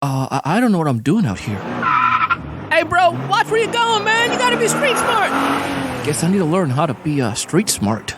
I don't know what I'm doing out here. Hey, bro, watch where you're going, man. You gotta be street smart. Guess I need to learn how to be street smart.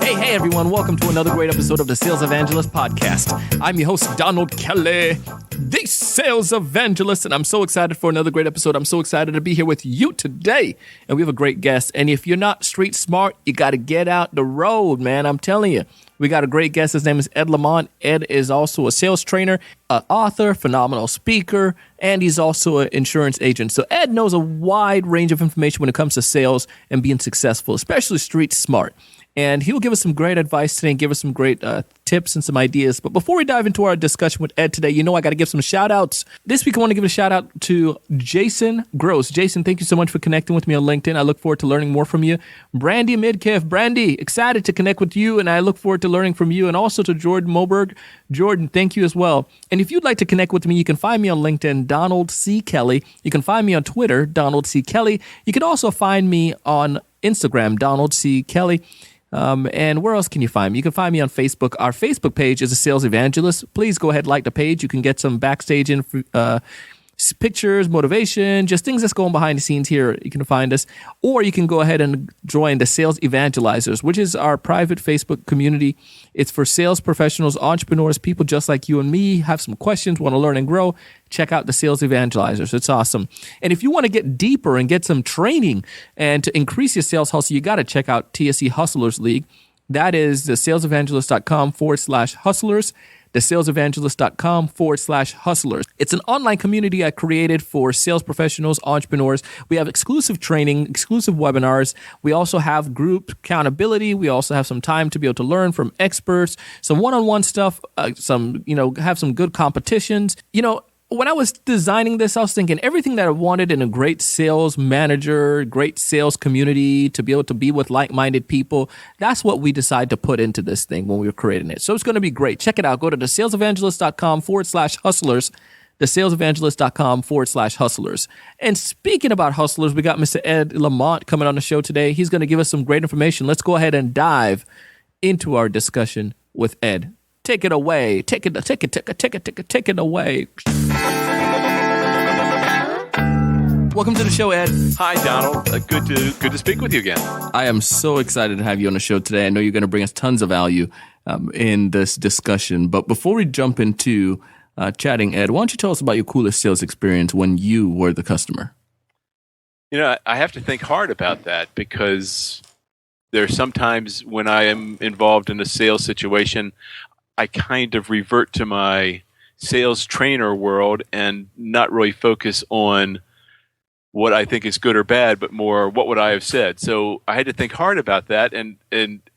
Hey, everyone. Welcome to another great episode of the Sales Evangelist podcast. I'm your host, Donald Kelly, the Sales Evangelist, and I'm so excited for another great episode. I'm so excited to be here with you today, and we have a great guest. And if you're not street smart, you got to get out the road, man. I'm telling you. We got a great guest. His name is Ed Lamont. Ed is also a sales trainer, an author, phenomenal speaker, and he's also an insurance agent. So Ed knows a wide range of information when it comes to sales and being successful, especially street smart. And he'll give us some great advice today and give us some great tips and some ideas. But before we dive into our discussion with Ed today, you know I got to give some shout-outs. This week I want to give a shout-out to Jason Gross. Jason, thank you so much for connecting with me on LinkedIn. I look forward to learning more from you. Brandy Midkiff. Brandy, excited to connect with you, and I look forward to learning from you. And also to Jordan Moberg. Jordan, thank you as well. And if you'd like to connect with me, you can find me on LinkedIn, Donald C. Kelly. You can find me on Twitter, Donald C. Kelly. You can also find me on Instagram, Donald C. Kelly. And where else can you find me? You can find me on Facebook. Our Facebook page is a Sales Evangelist. Please go ahead and like the page. You can get some backstage pictures, motivation, just things that's going behind the scenes here. You can find us. Or you can go ahead and join the Sales Evangelizers, which is our private Facebook community. It's for sales professionals, entrepreneurs, people just like you and me, have some questions, want to learn and grow. Check out the Sales Evangelizers. It's awesome. And if you want to get deeper and get some training and to increase your sales hustle, you got to check out TSE Hustlers League. That is the salesevangelist.com/hustlers. thesalesevangelist.com/hustlers. It's an online community I created for sales professionals, entrepreneurs. We have exclusive training, exclusive webinars. We also have group accountability. We also have some time to be able to learn from experts, some one-on-one stuff, have some good competitions. When I was designing this, I was thinking everything that I wanted in a great sales manager, great sales community, to be able to be with like-minded people. That's what we decided to put into this thing when we were creating it. So it's going to be great. Check it out. Go to thesalesevangelist.com/hustlers, thesalesevangelist.com/hustlers. And speaking about hustlers, we got Mr. Ed Lamont coming on the show today. He's going to give us some great information. Let's go ahead and dive into our discussion with Ed. Take it away. Take it away. Welcome to the show, Ed. Hi, Donald. Good to speak with you again. I am so excited to have you on the show today. I know you're going to bring us tons of value in this discussion. But before we jump into chatting, Ed, why don't you tell us about your coolest sales experience when you were the customer? I have to think hard about that because there are sometimes when I am involved in a sales situation, I kind of revert to my sales trainer world and not really focus on what I think is good or bad, but more what would I have said. So I had to think hard about that, and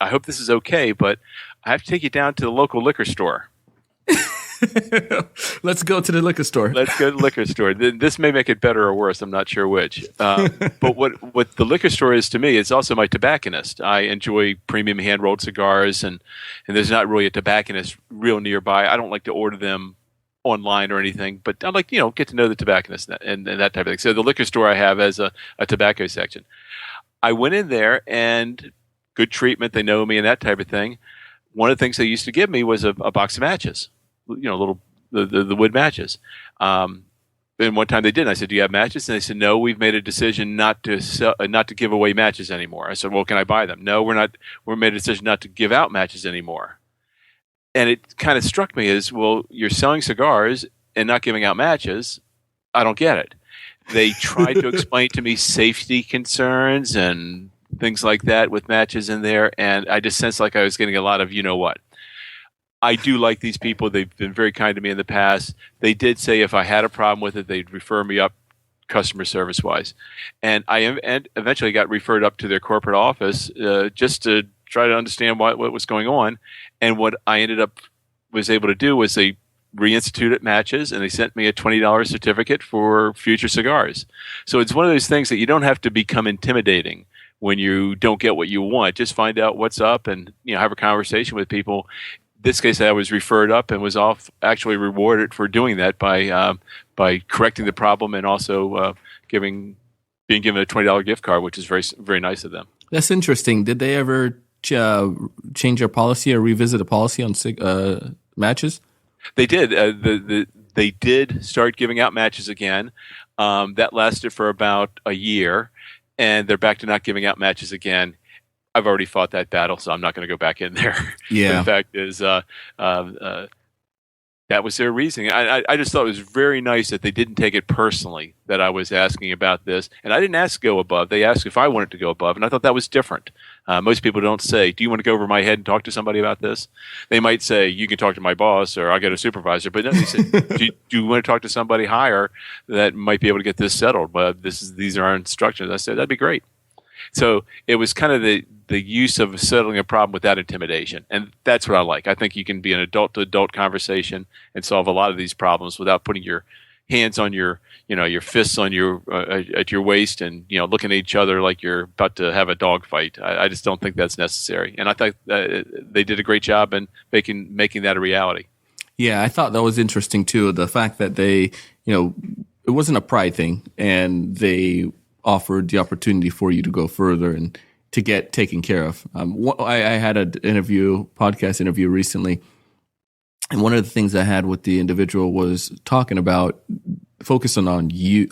I hope this is okay, but I have to take you down to the local liquor store. Let's go to the liquor store. Let's go to the liquor store. This may make it better or worse. I'm not sure which. But what the liquor store is to me, it's also my tobacconist. I enjoy premium hand-rolled cigars, and there's not really a tobacconist real nearby. I don't like to order them online or anything, but I like, get to know the tobacconist and that type of thing. So the liquor store I have has a tobacco section. I went in there and good treatment. They know me and that type of thing. One of the things they used to give me was a box of matches. The wood matches. And one time they did. And I said, "Do you have matches?" And they said, "No, we've made a decision not to give away matches anymore." I said, "Well, can I buy them?" "No, we're not. We made a decision not to give out matches anymore." And it kind of struck me as, well, you're selling cigars and not giving out matches. I don't get it. They tried to explain to me safety concerns and things like that with matches in there, and I just sensed like I was getting a lot of what. I do like these people. They've been very kind to me in the past. They did say if I had a problem with it, they'd refer me up customer service-wise. And I eventually got referred up to their corporate office just to try to understand what was going on. And what I was able to do was they reinstituted matches, and they sent me a $20 certificate for future cigars. So it's one of those things that you don't have to become intimidating when you don't get what you want. Just find out what's up and have a conversation with people. This case, I was referred up and was actually rewarded for doing that by correcting the problem and also being given a $20 gift card, which is very, very nice of them. That's interesting. Did they ever change their policy or revisit a policy on matches? They did. They did start giving out matches again. That lasted for about a year, and they're back to not giving out matches again. I've already fought that battle, so I'm not going to go back in there. Yeah. The fact is, that was their reasoning. I just thought it was very nice that they didn't take it personally that I was asking about this. And I didn't ask to go above. They asked if I wanted to go above, and I thought that was different. Most people don't say, do you want to go over my head and talk to somebody about this? They might say, you can talk to my boss or I'll get a supervisor. But no, they say, do you want to talk to somebody higher that might be able to get this settled? But these are our instructions. I said, that'd be great. So it was kind of the use of settling a problem without intimidation. And that's what I like. I think you can be an adult-to-adult conversation and solve a lot of these problems without putting your hands on your fists on at your waist and, looking at each other like you're about to have a dog fight. I just don't think that's necessary. And I think they did a great job in making that a reality. Yeah, I thought that was interesting too. The fact that they, it wasn't a pride thing, and they offered the opportunity for you to go further and to get taken care of. I had an podcast interview recently, and one of the things I had with the individual was talking about focusing on you,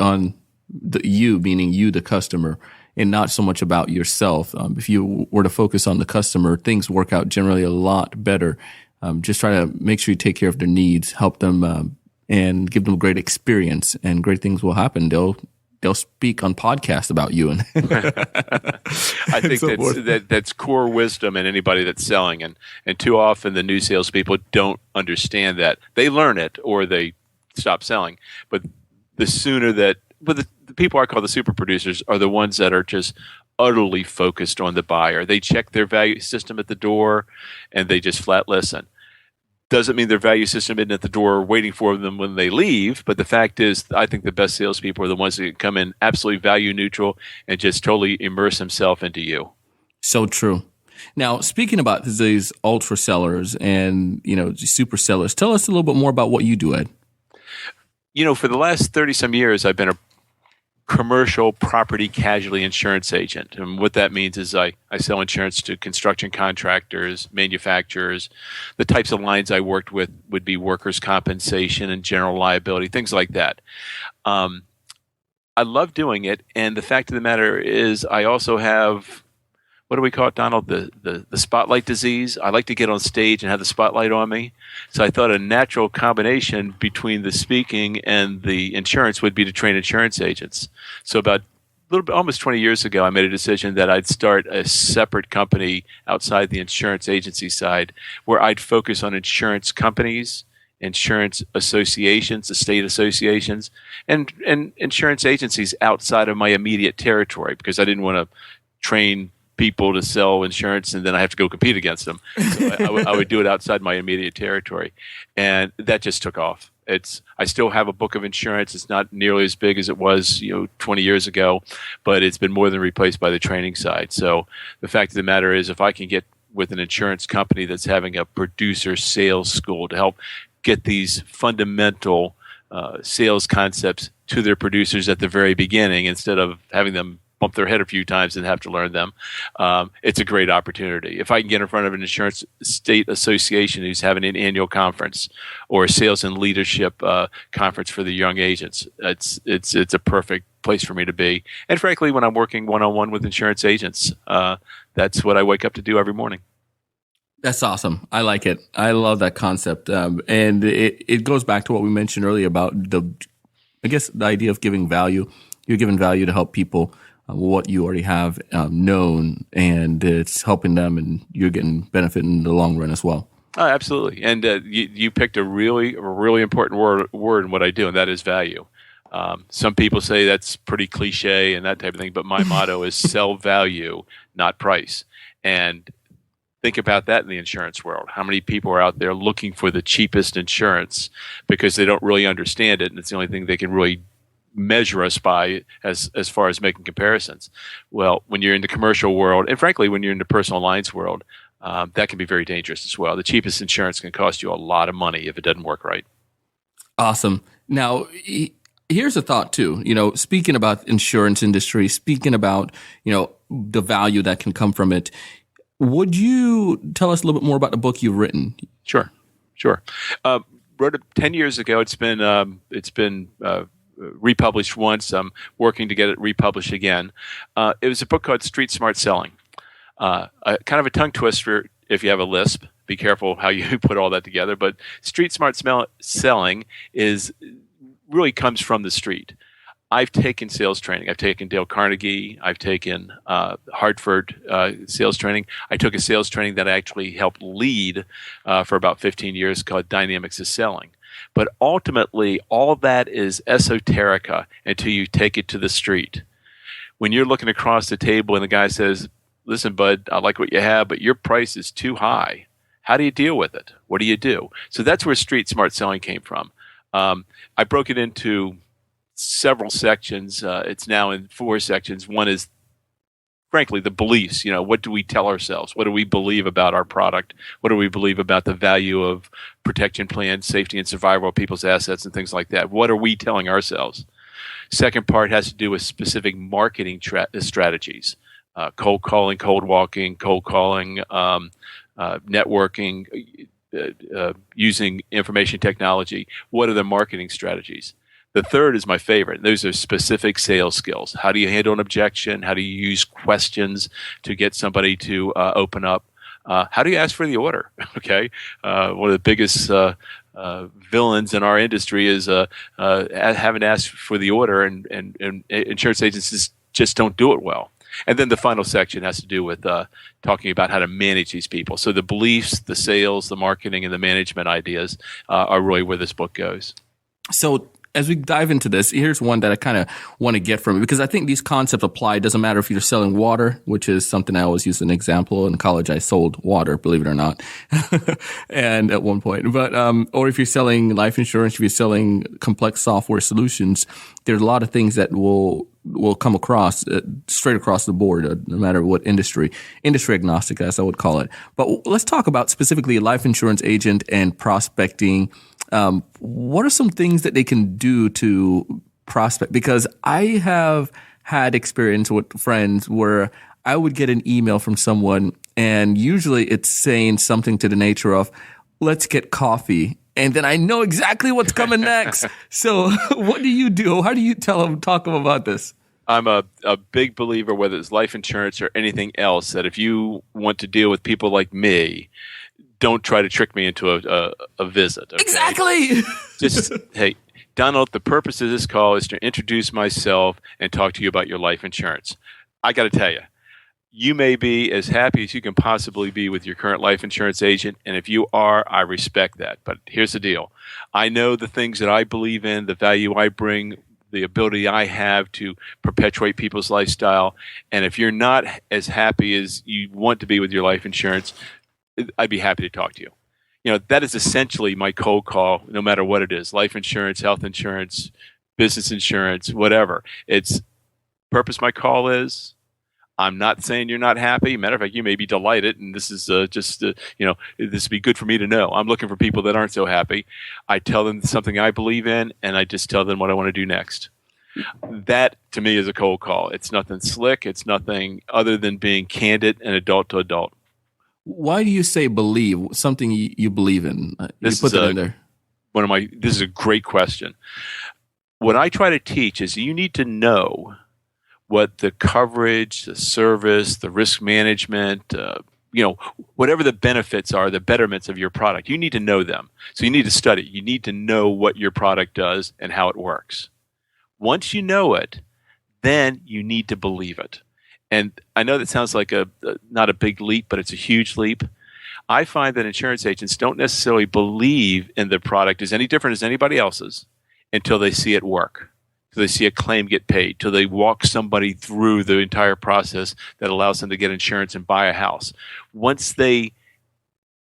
meaning you, the customer, and not so much about yourself. If you were to focus on the customer, things work out generally a lot better. Just try to make sure you take care of their needs, help them, and give them a great experience, and great things will happen. They'll speak on podcasts about you. And I think that's core wisdom in anybody that's selling. And too often the new salespeople don't understand that. They learn it or they stop selling. But the people I call the super producers are the ones that are just utterly focused on the buyer. They check their value system at the door and they just flat listen. Doesn't mean their value system isn't at the door waiting for them when they leave, but the fact is, I think the best salespeople are the ones that come in absolutely value neutral and just totally immerse themselves into you. So true. Now, speaking about these ultra sellers and super sellers, tell us a little bit more about what you do, Ed. For the last 30 some years, I've been a commercial property casualty insurance agent. And what that means is I sell insurance to construction contractors, manufacturers. The types of lines I worked with would be workers' compensation and general liability, things like that. I love doing it. And the fact of the matter is I also have, what do we call it, Donald? The spotlight disease. I like to get on stage and have the spotlight on me. So I thought a natural combination between the speaking and the insurance would be to train insurance agents. So almost 20 years ago, I made a decision that I'd start a separate company outside the insurance agency side where I'd focus on insurance companies, insurance associations, estate associations, and insurance agencies outside of my immediate territory because I didn't want to train people to sell insurance and then I have to go compete against them. So I would do it outside my immediate territory. And that just took off. I still have a book of insurance. It's not nearly as big as it was, 20 years ago, but it's been more than replaced by the training side. So the fact of the matter is if I can get with an insurance company that's having a producer sales school to help get these fundamental sales concepts to their producers at the very beginning instead of having them bump their head a few times and have to learn them. It's a great opportunity. If I can get in front of an insurance state association who's having an annual conference or a sales and leadership conference for the young agents, it's a perfect place for me to be. And frankly, when I'm working one-on-one with insurance agents, that's what I wake up to do every morning. That's awesome. I like it. I love that concept. And it goes back to what we mentioned earlier about the idea of giving value. You're giving value to help people what you already have known, and it's helping them, and you're getting benefit in the long run as well. Oh, absolutely. And you picked a really important word in what I do, and that is value. Some people say that's pretty cliche and that type of thing, but my motto is sell value, not price. And think about that in the insurance world. How many people are out there looking for the cheapest insurance because they don't really understand it, and it's the only thing they can really measure us by as far as making comparisons. Well, when you're in the commercial world, and frankly, when you're in the personal lines world, that can be very dangerous as well. The cheapest insurance can cost you a lot of money if it doesn't work right. Awesome. Now, here's a thought too. Speaking about insurance industry, speaking about the value that can come from it. Would you tell us a little bit more about the book you've written? Sure. Wrote it 10 years ago. It's been republished once. I'm working to get it republished again. It was a book called Street Smart Selling. Kind of a tongue twister if you have a lisp. Be careful how you put all that together. But Street Smart Selling really comes from the street. I've taken sales training. I've taken Dale Carnegie. I've taken Hartford sales training. I took a sales training that I actually helped lead for about 15 years called Dynamics of Selling. But ultimately, all that is esoterica until you take it to the street. When you're looking across the table and the guy says, "Listen, bud, I like what you have, but your price is too high." How do you deal with it? What do you do? So that's where Street Smart Selling came from. I broke it into several sections. It's now in 4 sections. One is, frankly, the beliefs. What do we tell ourselves? What do we believe about our product? What do we believe about the value of protection plans, safety and survival of people's assets, and things like that? What are we telling ourselves? Second part has to do with specific marketing strategies. Cold calling, cold walking, cold calling, networking, using information technology. What are the marketing strategies? The third is my favorite. Those are specific sales skills. How do you handle an objection? How do you use questions to get somebody to open up? How do you ask for the order? Okay, one of the biggest villains in our industry is having asked for the order, and insurance agents just don't do it well. And then the final section has to do with talking about how to manage these people. So the beliefs, the sales, the marketing, and the management ideas are really where this book goes. So as we dive into this, here's one that I kind of want to get from it, because I think these concepts apply. It doesn't matter if you're selling water, which is something I always use as an example. In college, I sold water, believe it or not, and at one point. But or if you're selling life insurance, if you're selling complex software solutions, there's a lot of things that will come across straight across the board, no matter what industry agnostic, as I would call it. But let's talk about specifically a life insurance agent and prospecting. What are some things that they can do to prospect? Because I have had experience with friends where I would get an email from someone, and usually it's saying something to the nature of, "Let's get coffee." And then I know exactly what's coming next. So what do you do? How do you talk them about this? I'm a big believer, whether it's life insurance or anything else, that if you want to deal with people like me, don't try to trick me into a visit. Okay? Exactly. Just, hey, Donald, the purpose of this call is to introduce myself and talk to you about your life insurance. I got to tell you, you may be as happy as you can possibly be with your current life insurance agent, and if you are, I respect that. But here's the deal. I know the things that I believe in, the value I bring, the ability I have to perpetuate people's lifestyle, and if you're not as happy as you want to be with your life insurance, I'd be happy to talk to you. That is essentially my cold call, no matter what it is, life insurance, health insurance, business insurance, whatever. It's purpose my call is, I'm not saying you're not happy. Matter of fact, you may be delighted, and this is this would be good for me to know. I'm looking for people that aren't so happy. I tell them something I believe in, and I just tell them what I want to do next. That, to me, is a cold call. It's nothing slick. It's nothing other than being candid and adult to adult. Why do you say believe? Something you believe in? This you put that in there. This is a great question. What I try to teach is you need to know what the coverage, the service, the risk management, whatever the benefits are, the betterments of your product. You need to know them. So you need to study. You need to know what your product does and how it works. Once you know it, then you need to believe it. And I know that sounds like not a big leap, but it's a huge leap. I find that insurance agents don't necessarily believe in the product as any different as anybody else's until they see it work, till they see a claim get paid, till they walk somebody through the entire process that allows them to get insurance and buy a house. Once they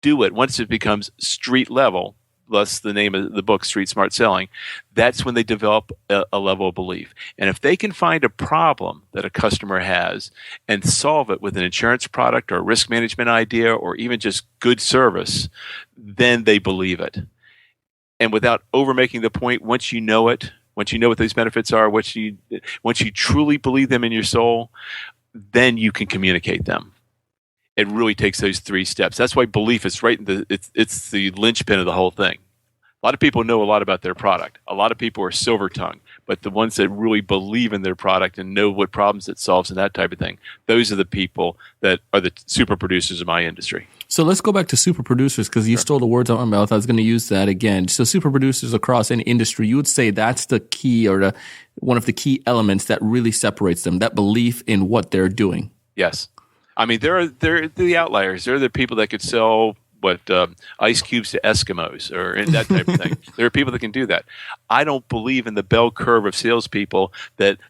do it, once it becomes street level, thus the name of the book, Street Smart Selling, that's when they develop a level of belief. And if they can find a problem that a customer has and solve it with an insurance product or a risk management idea or even just good service, then they believe it. And without overmaking the point, once you know it, once you know what these benefits are, once you truly believe them in your soul, then you can communicate them. It really takes those 3 steps. That's why belief is right in it's the linchpin of the whole thing. A lot of people know a lot about their product. A lot of people are silver tongued, but the ones that really believe in their product and know what problems it solves and that type of thing, those are the people that are the super producers of my industry. So let's go back to super producers, because you stole the words out of my mouth. I was going to use that again. So super producers across any industry, you would say that's the key, or one of the key elements that really separates them, that belief in what they're doing. Yes. I mean, they're the outliers. They're the people that could sell ice cubes to Eskimos or that type of thing. There are people that can do that. I don't believe in the bell curve of salespeople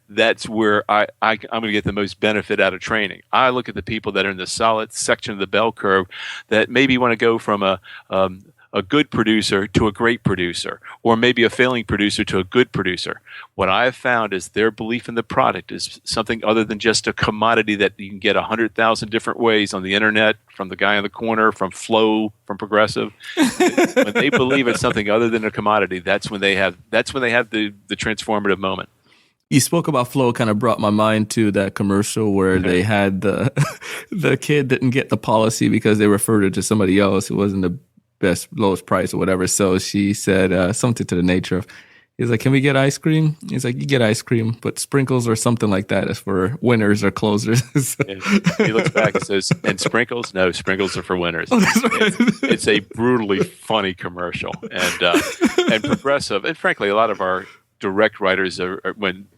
that's where I'm going to get the most benefit out of training. I look at the people that are in the solid section of the bell curve that maybe want to go from a good producer to a great producer, or maybe a failing producer to a good producer. What I have found is their belief in the product is something other than just a commodity that you can get 100,000 different ways on the internet, from the guy on the corner, from Flow, from Progressive. When they believe it's something other than a commodity, that's when they have the transformative moment. You spoke about Flow, kind of brought my mind to that commercial where they had the kid didn't get the policy because they referred it to somebody else who wasn't the lowest price or whatever. So she said something to the nature of, he's like, can we get ice cream? He's like, you get ice cream, but sprinkles or something like that is for winners or closers. He looks back and says, and sprinkles? No, sprinkles are for winners. Oh, that's right. It's a brutally funny commercial. And Progressive, and frankly, a lot of our direct writers when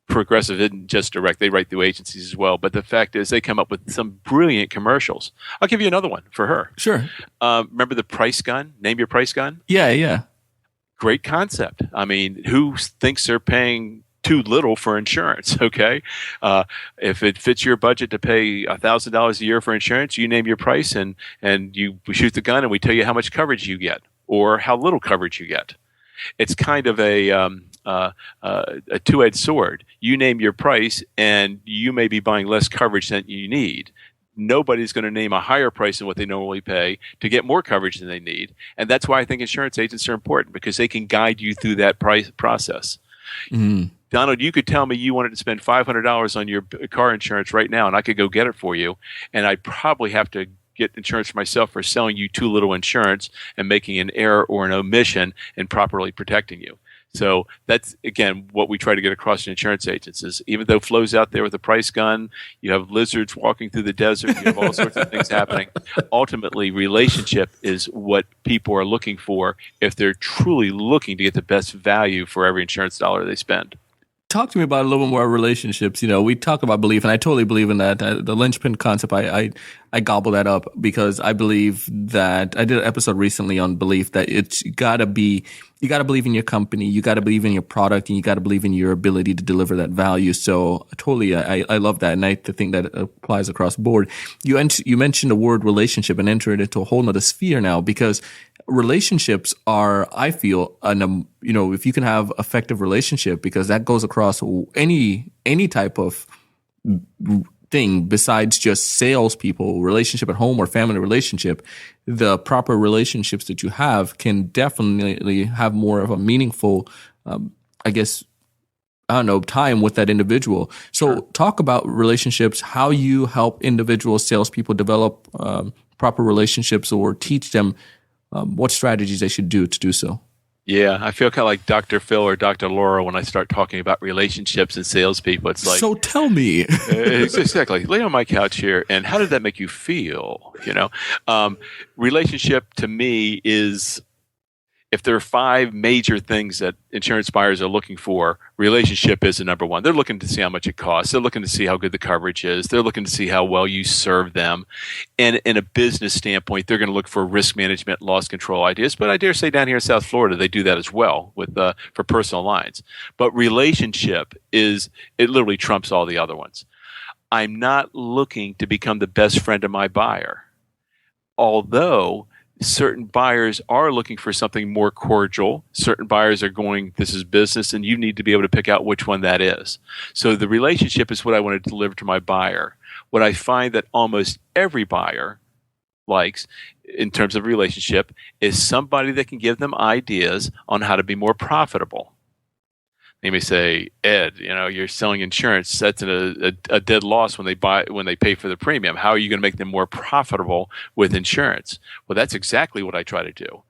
Progressive isn't just direct, they write through agencies as well. But the fact is, they come up with some brilliant commercials. I'll give you another one for her. Sure. Remember the price gun? Name your price gun? Yeah. Great concept. I mean, who thinks they're paying too little for insurance? Okay. If it fits your budget to pay $1,000 a year for insurance, you name your price and we shoot the gun and we tell you how much coverage you get or how little coverage you get. It's kind of a two-edged sword. You name your price, and you may be buying less coverage than you need. Nobody's going to name a higher price than what they normally pay to get more coverage than they need. And that's why I think insurance agents are important, because they can guide you through that process. Mm-hmm. Donald, you could tell me you wanted to spend $500 on your car insurance right now, and I could go get it for you. And I'd probably have to get insurance for myself for selling you too little insurance and making an error or an omission in properly protecting you. So that's, again, what we try to get across to insurance agents is, even though Flow's out there with a price gun, you have lizards walking through the desert, you have all sorts of things happening. Ultimately, relationship is what people are looking for if they're truly looking to get the best value for every insurance dollar they spend. Talk to me about a little bit more relationships. You know, we talk about belief, and I totally believe in that. The linchpin concept, I gobble that up, because I believe that I did an episode recently on belief, that you got to believe in your company, you got to believe in your product, and you got to believe in your ability to deliver that value. So totally, I love that, and I think that applies across the board. You mentioned the word relationship and entered into a whole nother sphere now, because relationships are, I feel, if you can have effective relationship, because that goes across any type of thing besides just salespeople, relationship at home or family relationship. The proper relationships that you have can definitely have more of a meaningful, time with that individual. So talk about relationships, how you help individual salespeople develop proper relationships, or teach them what strategies they should do to do so. Yeah, I feel kind of like Dr. Phil or Dr. Laura when I start talking about relationships and salespeople. It's like, so tell me. Exactly. Lay on my couch here, and how did that make you feel? Relationship to me is, if there are 5 major things that insurance buyers are looking for, relationship is the number one. They're looking to see how much it costs. They're looking to see how good the coverage is. They're looking to see how well you serve them. And in a business standpoint, they're going to look for risk management, loss control ideas. But I dare say down here in South Florida, they do that as well for personal lines. But relationship it literally trumps all the other ones. I'm not looking to become the best friend of my buyer, although certain buyers are looking for something more cordial. Certain buyers are going, this is business, and you need to be able to pick out which one that is. So the relationship is what I want to deliver to my buyer. What I find that almost every buyer likes in terms of relationship is somebody that can give them ideas on how to be more profitable. They may say, Ed, you're selling insurance. That's a dead loss when they pay for the premium. How are you going to make them more profitable with insurance? Well, that's exactly what I try to do.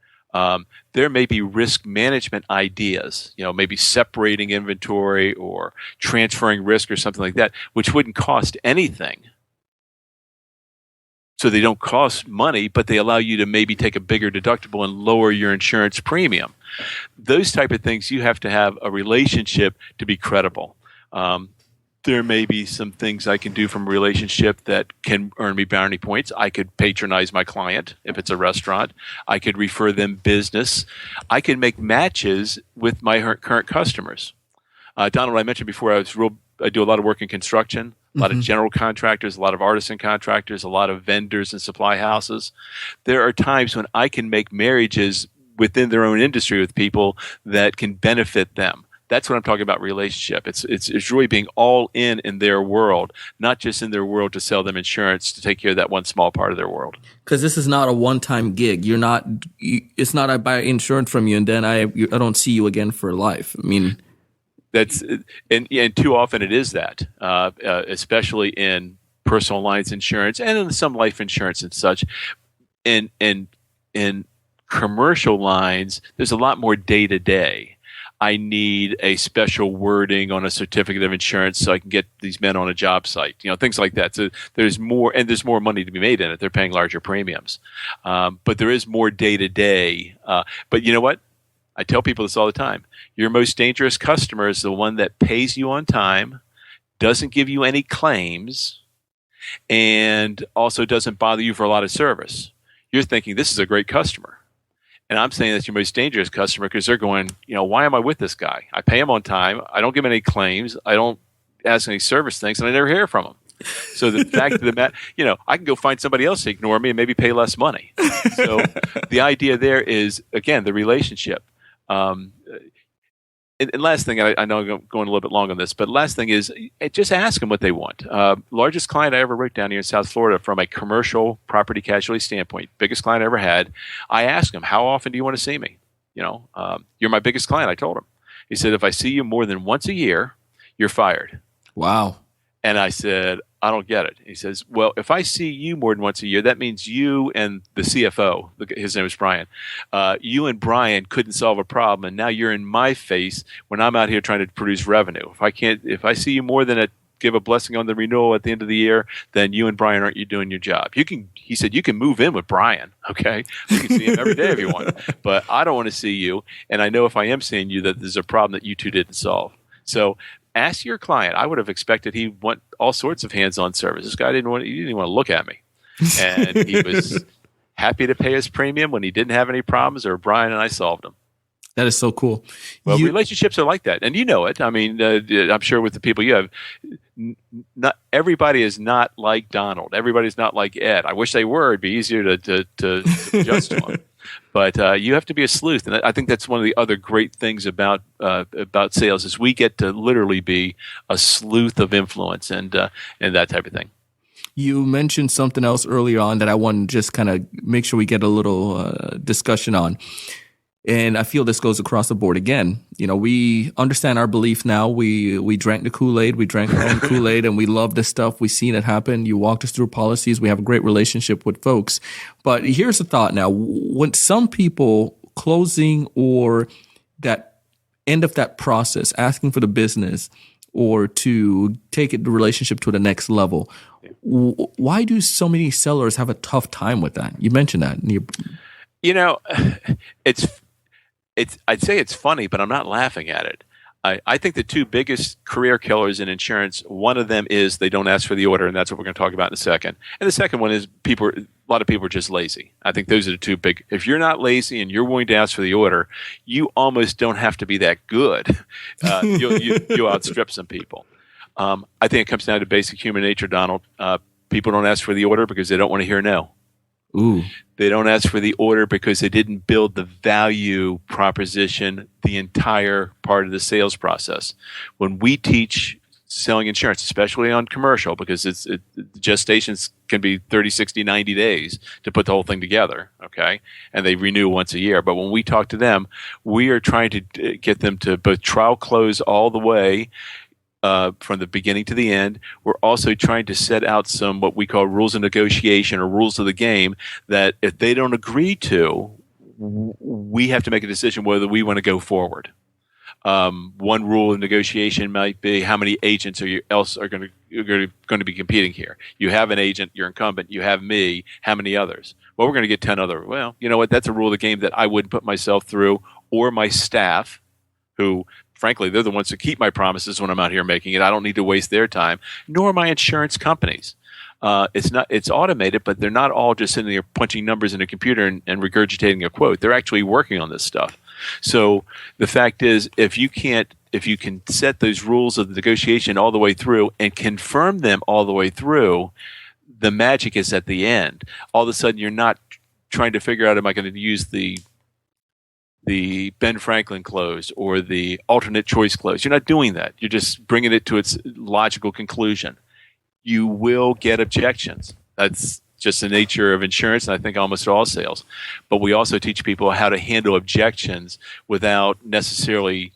There may be risk management ideas, maybe separating inventory or transferring risk or something like that, which wouldn't cost anything. So they don't cost money, but they allow you to maybe take a bigger deductible and lower your insurance premium. Those type of things, you have to have a relationship to be credible. There may be some things I can do from a relationship that can earn me brownie points. I could patronize my client if it's a restaurant. I could refer them business. I can make matches with my current customers. Donald, I mentioned before, I do a lot of work in construction, a lot of general contractors, a lot of artisan contractors, a lot of vendors and supply houses. There are times when I can make marriages within their own industry with people that can benefit them. That's what I'm talking about relationship. It's really being all in their world, not just in their world to sell them insurance to take care of that one small part of their world. Because this is not a one-time gig. It's not I buy insurance from you and then I don't see you again for life. I mean, and too often it is that, especially in personal lines insurance and in some life insurance and such. In commercial lines, there's a lot more day to day. I need a special wording on a certificate of insurance so I can get these men on a job site, things like that. So there's more money to be made in it. They're paying larger premiums. But there is more day to day. But you know what? I tell people this all the time. Your most dangerous customer is the one that pays you on time, doesn't give you any claims, and also doesn't bother you for a lot of service. You're thinking, this is a great customer. And I'm saying that's your most dangerous customer because they're going, why am I with this guy? I pay him on time. I don't give him any claims. I don't ask any service things, and I never hear from him. So the fact of the matter, I can go find somebody else to ignore me and maybe pay less money. So the idea there is, again, the relationship. And last thing, I know I'm going a little bit long on this, but last thing is just ask them what they want. Largest client I ever wrote down here in South Florida from a commercial property casualty standpoint, biggest client I ever had. I asked him, how often do you want to see me? You're my biggest client, I told him. He said, if I see you more than once a year, you're fired. Wow. And I said, I don't get it. He says, well, if I see you more than once a year, that means you and the CFO, his name is Brian, you and Brian couldn't solve a problem, and now you're in my face when I'm out here trying to produce revenue. If I see you more than give a blessing on the renewal at the end of the year, then you and Brian aren't doing your job. He said, you can move in with Brian, okay? You can see him every day if you want, but I don't want to see you, and I know if I am seeing you that there's a problem that you two didn't solve. So ask your client. I would have expected he'd want all sorts of hands-on service. This guy didn't want to look at me. And he was happy to pay his premium when he didn't have any problems, or Brian and I solved them. That is so cool. Well, relationships are like that. And you know it. I mean, I'm sure with the people you have, not everybody is not like Donald. Everybody's not like Ed. I wish they were. It'd be easier to adjust to them. But you have to be a sleuth, and I think that's one of the other great things about sales is we get to literally be a sleuth of influence and that type of thing. You mentioned something else earlier on that I want to just kind of make sure we get a little discussion on. And I feel this goes across the board again. We understand our belief now. We drank the Kool-Aid. We drank our own Kool-Aid, and we love this stuff. We've seen it happen. You walked us through policies. We have a great relationship with folks. But here's the thought now. When some people closing or that end of that process, asking for the business or to take the relationship to the next level, why do so many sellers have a tough time with that? You mentioned that. I'd say it's funny, but I'm not laughing at it. I think the two biggest career killers in insurance, one of them is they don't ask for the order, and that's what we're going to talk about in a second. And the second one is a lot of people are just lazy. I think those are the two big. If you're not lazy and you're willing to ask for the order, you almost don't have to be that good. You'll outstrip some people. I think it comes down to basic human nature, Donald. People don't ask for the order because they don't want to hear no. Ooh. They don't ask for the order because they didn't build the value proposition the entire part of the sales process. When we teach selling insurance, especially on commercial, because gestations can be 30, 60, 90 days to put the whole thing together, okay? And they renew once a year. But when we talk to them, we are trying to get them to both trial close all the way from the beginning to the end. We're also trying to set out some what we call rules of negotiation or rules of the game that if they don't agree to, we have to make a decision whether we want to go forward. One rule of negotiation might be how many agents are going to be competing here. You have an agent, you're incumbent. You have me. How many others? Well, we're going to get 10 other. Well, you know what? That's a rule of the game that I wouldn't put myself through, or my staff, who, frankly, they're the ones who keep my promises when I'm out here making it. I don't need to waste their time, nor my insurance companies. It's automated, but they're not all just sitting there punching numbers in a computer and regurgitating a quote. They're actually working on this stuff. So the fact is, if you can set those rules of the negotiation all the way through and confirm them all the way through, the magic is at the end. All of a sudden, you're not trying to figure out, am I going to use the Ben Franklin close or the alternate choice close? You're not doing that. You're just bringing it to its logical conclusion. You will get objections. That's just the nature of insurance, and I think almost all sales. But we also teach people how to handle objections without necessarily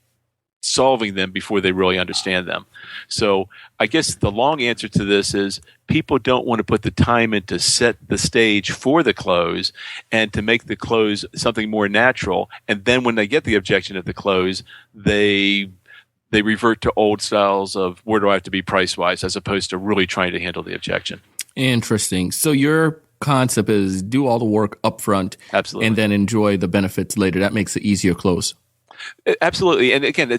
solving them before they really understand them. So I guess the long answer to this is people don't want to put the time in to set the stage for the close and to make the close something more natural. And then when they get the objection at the close, they revert to old styles of where do I have to be price-wise, as opposed to really trying to handle the objection. Interesting. So your concept is do all the work up front. Absolutely. And then enjoy the benefits later. That makes it easier close. Absolutely. And again,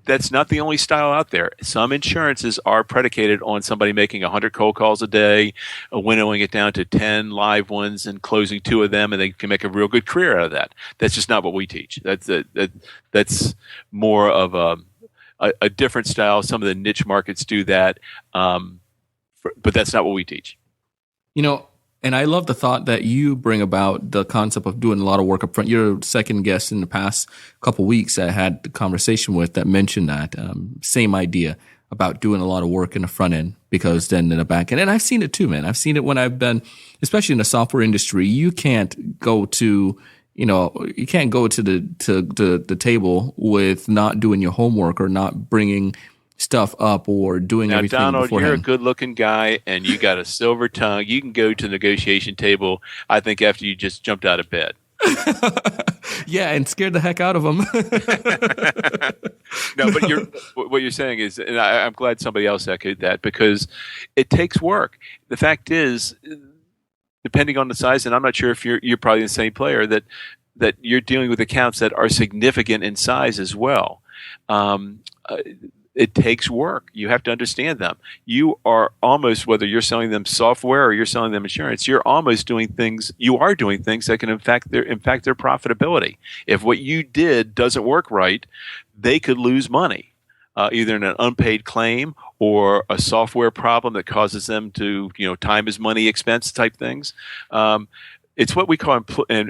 that's not the only style out there. Some insurances are predicated on somebody making 100 cold calls a day, winnowing it down to 10 live ones and closing 2 of them, and they can make a real good career out of that. That's just not what we teach. That's more of a different style. Some of the niche markets do that, but that's not what we teach. You know, and I love the thought that you bring about the concept of doing a lot of work up front. You're a second guest in the past couple of weeks I had the conversation with that mentioned that same idea about doing a lot of work in the front end, because then in the back end, and I've seen it too, man. I've seen it when I've been, especially in the software industry, you can't go to the table with not doing your homework or not bringing stuff up or doing everything Donald, beforehand. you're a good-looking guy, and you got a silver tongue. You can go to the negotiation table, I think, after you just jumped out of bed. Yeah, and scared the heck out of them. No, but what you're saying is, and I'm glad somebody else echoed that, because it takes work. The fact is, depending on the size, and I'm not sure if you're probably the same player, that you're dealing with accounts that are significant in size as well. It takes work. You have to understand them. You are almost, whether you're selling them software or you're selling them insurance, you are doing things that can impact their profitability. If what you did doesn't work right, they could lose money, either in an unpaid claim or a software problem that causes them to, time is money expense type things. It's what we call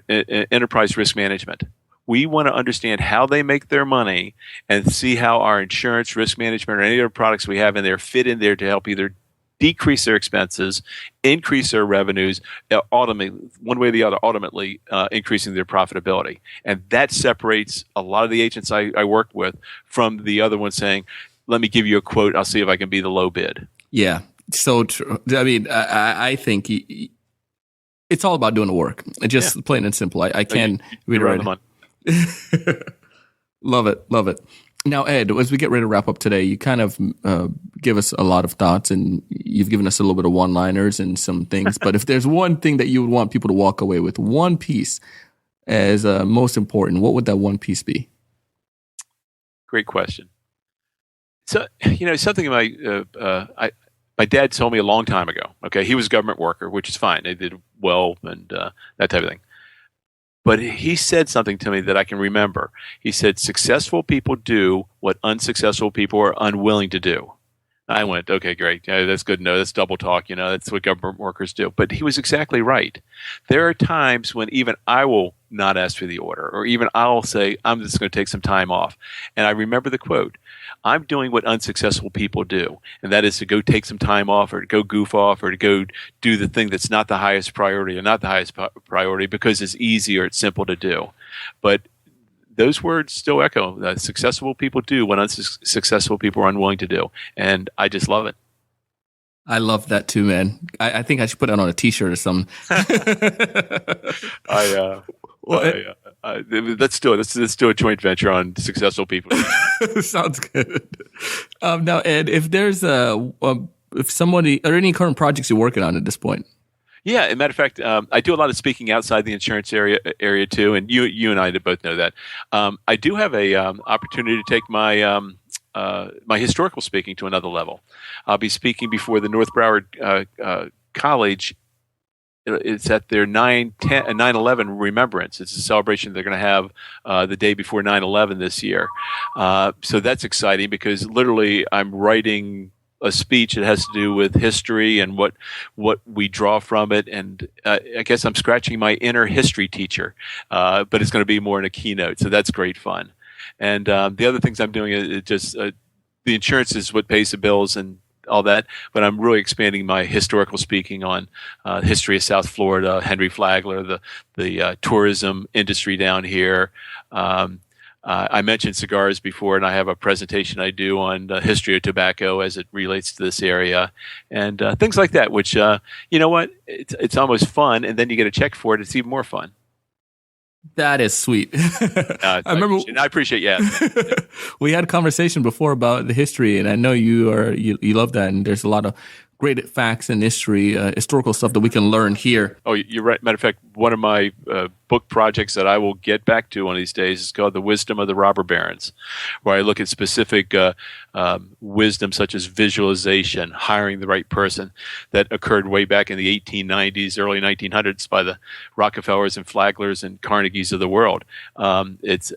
enterprise risk management. We want to understand how they make their money and see how our insurance, risk management, or any other products we have in there fit in there to help either decrease their expenses, increase their revenues, ultimately, one way or the other, ultimately increasing their profitability. And that separates a lot of the agents I work with from the other ones saying, let me give you a quote, I'll see if I can be the low bid. Yeah, so true. I mean, I think it's all about doing the work. Just plain and simple. I can't reiterate it. Love it. Now, Ed, as we get ready to wrap up today, you kind of give us a lot of thoughts, and you've given us a little bit of one-liners and some things. But if there's one thing that you would want people to walk away with, one piece as most important, what would that one piece be? Great question. So, something my dad told me a long time ago. Okay, he was a government worker, which is fine. They did well and that type of thing. But he said something to me that I can remember. He said, successful people do what unsuccessful people are unwilling to do. I went, okay, great. That's good to know. That's double talk. That's what government workers do. But he was exactly right. There are times when even I will not ask for the order, or even I'll say, I'm just going to take some time off. And I remember the quote, I'm doing what unsuccessful people do, and that is to go take some time off or to go goof off or to go do the thing that's not the highest priority or not the highest priority because it's easy or it's simple to do. But those words still echo. Successful people do what unsuccessful people are unwilling to do, and I just love it. I love that too, man. I think I should put that on a T-shirt or something. Let's do a joint venture on successful people. Sounds good. Now, Ed, if there's if somebody or any current projects you're working on at this point. Yeah, as a matter of fact, I do a lot of speaking outside the insurance area too, and you and I both know that. I do have a opportunity to take my my historical speaking to another level. I'll be speaking before the North Broward College. It's at their 9/11 remembrance. It's a celebration they're going to have the day before 9/11 this year. So that's exciting because literally I'm writing a speech that has to do with history and what we draw from it. And I guess I'm scratching my inner history teacher, but it's going to be more in a keynote. So that's great fun. And the other things I'm doing is just the insurance is what pays the bills and all that, but I'm really expanding my historical speaking on history of South Florida, Henry Flagler, the tourism industry down here. I mentioned cigars before, and I have a presentation I do on the history of tobacco as it relates to this area, and things like that. Which you know what, it's almost fun, and then you get a check for it. It's even more fun. That is sweet. I appreciate We had a conversation before about the history, and I know you love that. And there's a lot of great facts and history, historical stuff that we can learn here. Oh, you're right. Matter of fact, one of my book projects that I will get back to one of these days is called "The Wisdom of the Robber Barons," where I look at specific wisdom such as visualization, hiring the right person, that occurred way back in the 1890s, early 1900s by the Rockefellers and Flaglers and Carnegies of the world. It's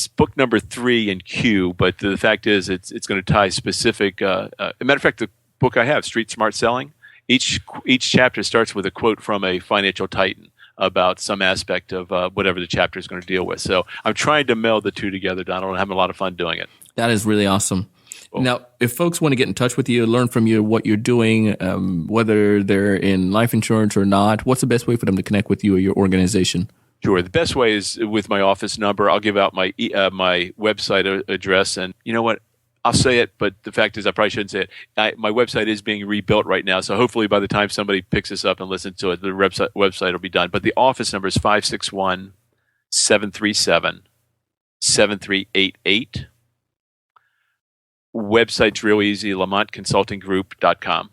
book number 3 in Q, but the fact is it's going to tie specific. As a matter of fact, the book I have, Street Smart Selling, each chapter starts with a quote from a financial titan about some aspect of whatever the chapter is going to deal with. So I'm trying to meld the two together, Donald, and having a lot of fun doing it. That is really awesome. Cool. Now, if folks want to get in touch with you, learn from you what you're doing, whether they're in life insurance or not, what's the best way for them to connect with you or your organization? Sure. The best way is with my office number. I'll give out my website address, and you know what? I'll say it, but the fact is I probably shouldn't say it. My website is being rebuilt right now, so hopefully by the time somebody picks this up and listens to it, the website will be done. But the office number is 561-737-7388. Website's real easy, lamontconsultinggroup.com.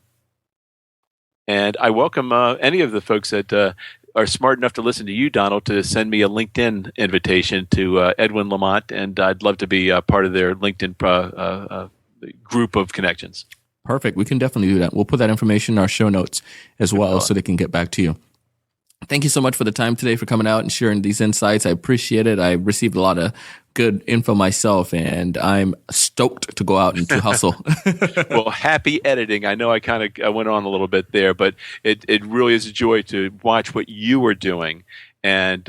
And I welcome any of the folks that are smart enough to listen to you, Donald, to send me a LinkedIn invitation to Edwin Lamont, and I'd love to be part of their LinkedIn group of connections. Perfect. We can definitely do that. We'll put that information in our show notes as well so they can get back to you. Thank you so much for the time today, for coming out and sharing these insights. I appreciate it. I received a lot of good info myself, and I'm stoked to go out and to hustle. Well, happy editing. I know I went on a little bit there, but it really is a joy to watch what you are doing. And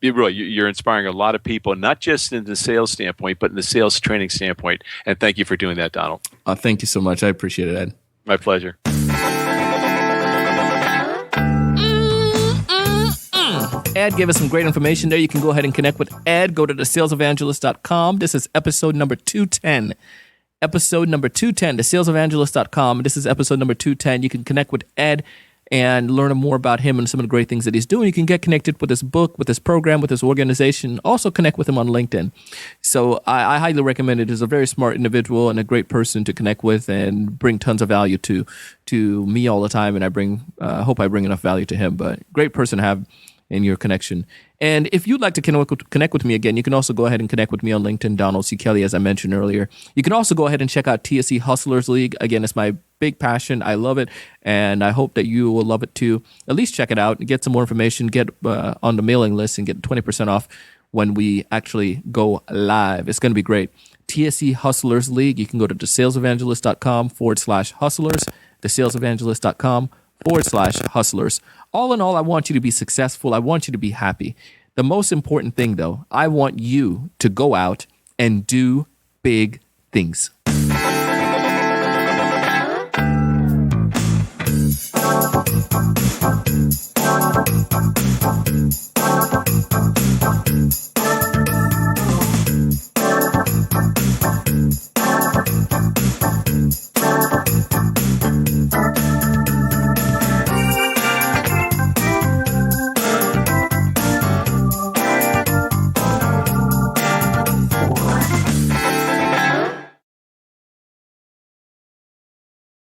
you're inspiring a lot of people, not just in the sales standpoint, but in the sales training standpoint. And thank you for doing that, Donald. Thank you so much. I appreciate it, Ed. My pleasure. Ed gave us some great information there. You can go ahead and connect with Ed. Go to thesalesevangelist.com. This is episode number 210. Episode number 210, thesalesevangelist.com. This is episode number 210. You can connect with Ed and learn more about him and some of the great things that he's doing. You can get connected with his book, with his program, with his organization. Also connect with him on LinkedIn. So I highly recommend it. He's a very smart individual and a great person to connect with and bring tons of value to me all the time. And I hope I bring enough value to him. But great person to have in your connection. And if you'd like to connect with me again, you can also go ahead and connect with me on LinkedIn, Donald C. Kelly, as I mentioned earlier. You can also go ahead and check out TSE Hustlers League. Again, it's my big passion. I love it, and I hope that you will love it too. At least check it out and get some more information, get on the mailing list and get 20% off when we actually go live. It's going to be great. TSE Hustlers League. You can go to thesalesevangelist.com/hustlers, thesalesevangelist.com/hustlers. All in all, I want you to be successful. I want you to be happy. The most important thing, though, I want you to go out and do big things.